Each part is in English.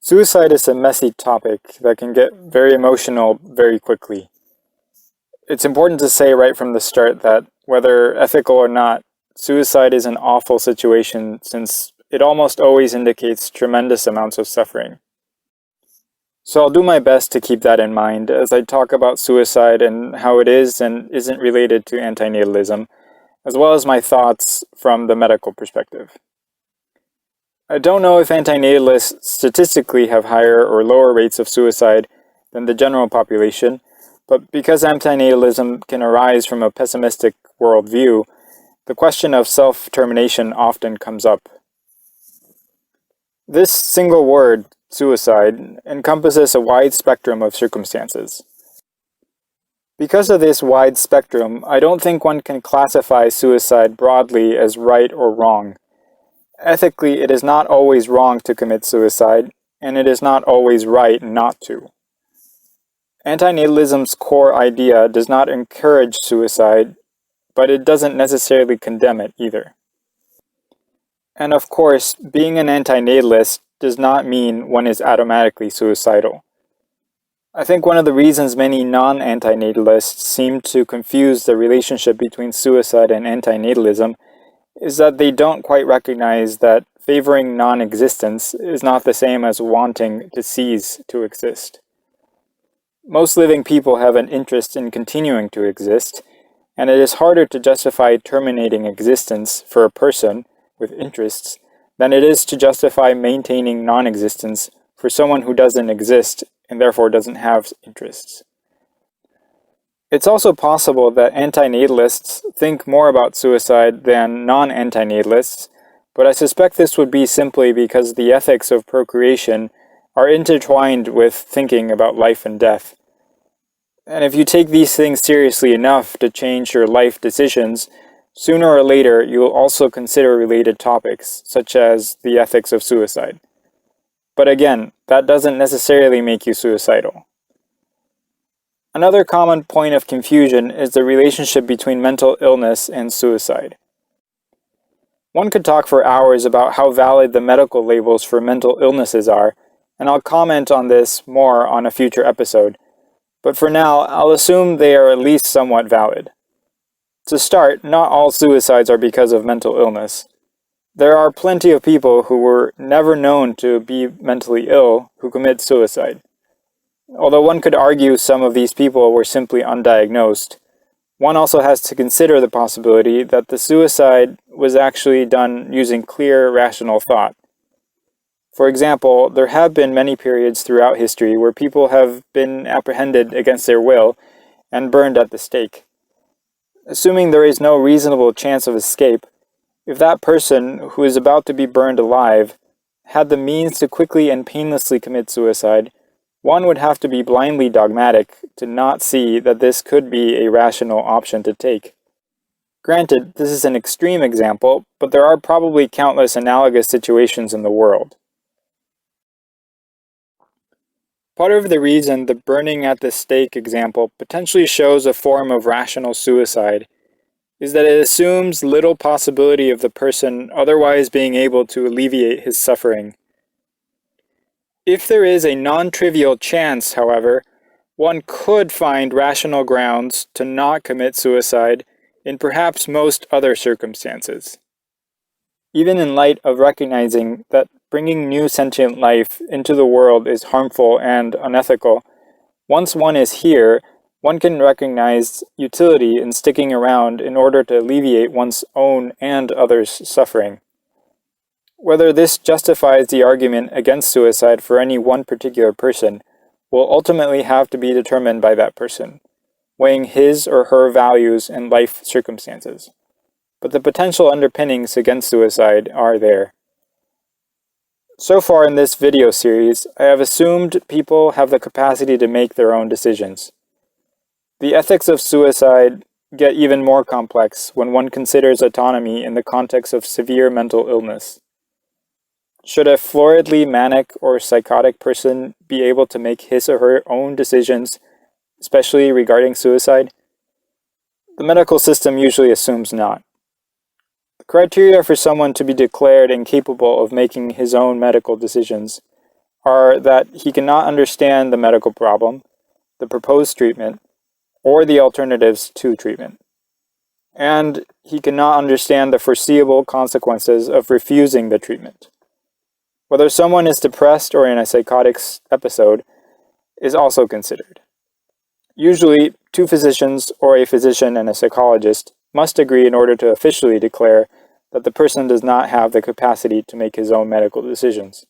Suicide is a messy topic that can get very emotional very quickly. It's important to say right from the start that, whether ethical or not, suicide is an awful situation since it almost always indicates tremendous amounts of suffering. So I'll do my best to keep that in mind as I talk about suicide and how it is and isn't related to antinatalism, as well as my thoughts from the medical perspective. I don't know if antinatalists statistically have higher or lower rates of suicide than the general population, but because antinatalism can arise from a pessimistic worldview, the question of self-termination often comes up. This single word, suicide, encompasses a wide spectrum of circumstances. Because of this wide spectrum, I don't think one can classify suicide broadly as right or wrong. Ethically, it is not always wrong to commit suicide, and it is not always right not to. Antinatalism's core idea does not encourage suicide, but it doesn't necessarily condemn it either. And of course, being an antinatalist does not mean one is automatically suicidal. I think one of the reasons many non-antinatalists seem to confuse the relationship between suicide and antinatalism is that they don't quite recognize that favoring non-existence is not the same as wanting to cease to exist. Most living people have an interest in continuing to exist, and it is harder to justify terminating existence for a person with interests than it is to justify maintaining non-existence for someone who doesn't exist and therefore doesn't have interests. It's also possible that antinatalists think more about suicide than non-antinatalists, but I suspect this would be simply because the ethics of procreation are intertwined with thinking about life and death. And if you take these things seriously enough to change your life decisions, sooner or later you will also consider related topics, such as the ethics of suicide. But again, that doesn't necessarily make you suicidal. Another common point of confusion is the relationship between mental illness and suicide. One could talk for hours about how valid the medical labels for mental illnesses are, and I'll comment on this more on a future episode. But for now, I'll assume they are at least somewhat valid. To start, not all suicides are because of mental illness. There are plenty of people who were never known to be mentally ill who commit suicide. Although one could argue some of these people were simply undiagnosed, one also has to consider the possibility that the suicide was actually done using clear, rational thought. For example, there have been many periods throughout history where people have been apprehended against their will and burned at the stake. Assuming there is no reasonable chance of escape, if that person who is about to be burned alive had the means to quickly and painlessly commit suicide, one would have to be blindly dogmatic to not see that this could be a rational option to take. Granted, this is an extreme example, but there are probably countless analogous situations in the world. Part of the reason the burning at the stake example potentially shows a form of rational suicide is that it assumes little possibility of the person otherwise being able to alleviate his suffering. If there is a non-trivial chance, however, one could find rational grounds to not commit suicide in perhaps most other circumstances. Even in light of recognizing that bringing new sentient life into the world is harmful and unethical, once one is here, one can recognize utility in sticking around in order to alleviate one's own and others' suffering. Whether this justifies the argument against suicide for any one particular person will ultimately have to be determined by that person, weighing his or her values and life circumstances. But the potential underpinnings against suicide are there. So far in this video series, I have assumed people have the capacity to make their own decisions. The ethics of suicide get even more complex when one considers autonomy in the context of severe mental illness. Should a floridly manic or psychotic person be able to make his or her own decisions, especially regarding suicide? The medical system usually assumes not. The criteria for someone to be declared incapable of making his own medical decisions are that he cannot understand the medical problem, the proposed treatment, or the alternatives to treatment. And he cannot understand the foreseeable consequences of refusing the treatment. Whether someone is depressed or in a psychotic episode is also considered. Usually, two physicians or a physician and a psychologist must agree in order to officially declare that the person does not have the capacity to make his own medical decisions.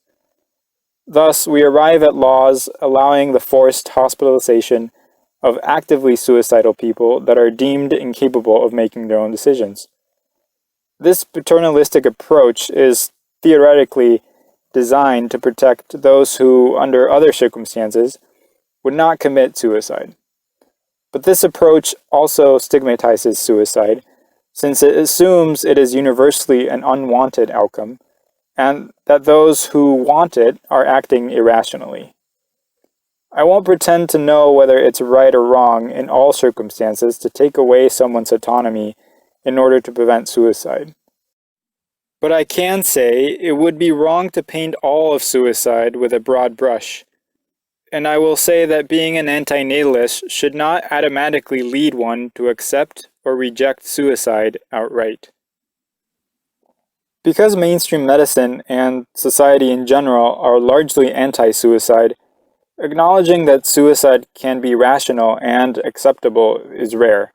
Thus, we arrive at laws allowing the forced hospitalization of actively suicidal people that are deemed incapable of making their own decisions. This paternalistic approach is theoretically designed to protect those who, under other circumstances, would not commit suicide. But this approach also stigmatizes suicide, since it assumes it is universally an unwanted outcome, and that those who want it are acting irrationally. I won't pretend to know whether it's right or wrong in all circumstances to take away someone's autonomy in order to prevent suicide. But I can say it would be wrong to paint all of suicide with a broad brush. And I will say that being an antinatalist should not automatically lead one to accept or reject suicide outright. Because mainstream medicine and society in general are largely anti-suicide, acknowledging that suicide can be rational and acceptable is rare.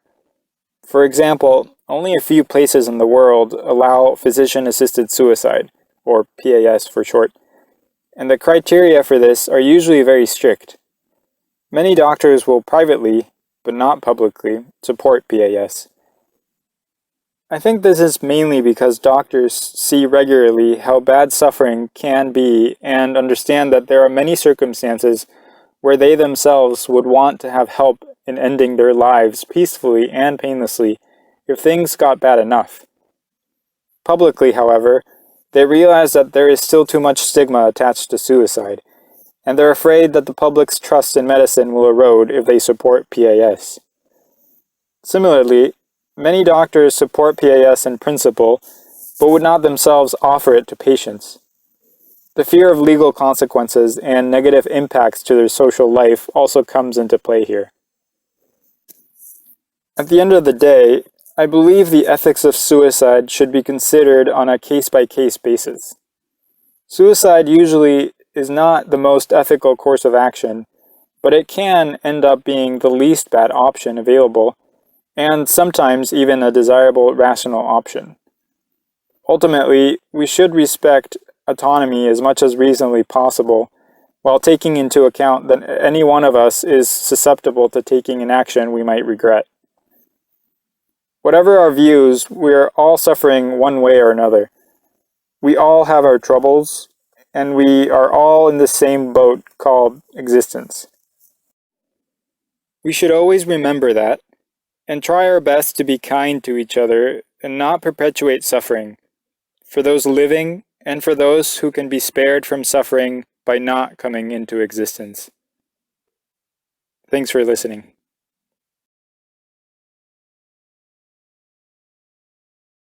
For example, only a few places in the world allow physician-assisted suicide, or PAS for short, and the criteria for this are usually very strict. Many doctors will privately, but not publicly, support PAS. I think this is mainly because doctors see regularly how bad suffering can be and understand that there are many circumstances where they themselves would want to have help in ending their lives peacefully and painlessly if things got bad enough. Publicly, however, they realize that there is still too much stigma attached to suicide, and they're afraid that the public's trust in medicine will erode if they support PAS. Similarly, many doctors support PAS in principle, but would not themselves offer it to patients. The fear of legal consequences and negative impacts to their social life also comes into play here. At the end of the day, I believe the ethics of suicide should be considered on a case-by-case basis. Suicide usually is not the most ethical course of action, but it can end up being the least bad option available, and sometimes even a desirable rational option. Ultimately, we should respect autonomy as much as reasonably possible, while taking into account that any one of us is susceptible to taking an action we might regret. Whatever our views, we are all suffering one way or another. We all have our troubles, and we are all in the same boat called existence. We should always remember that, and try our best to be kind to each other and not perpetuate suffering, for those living and for those who can be spared from suffering by not coming into existence. Thanks for listening.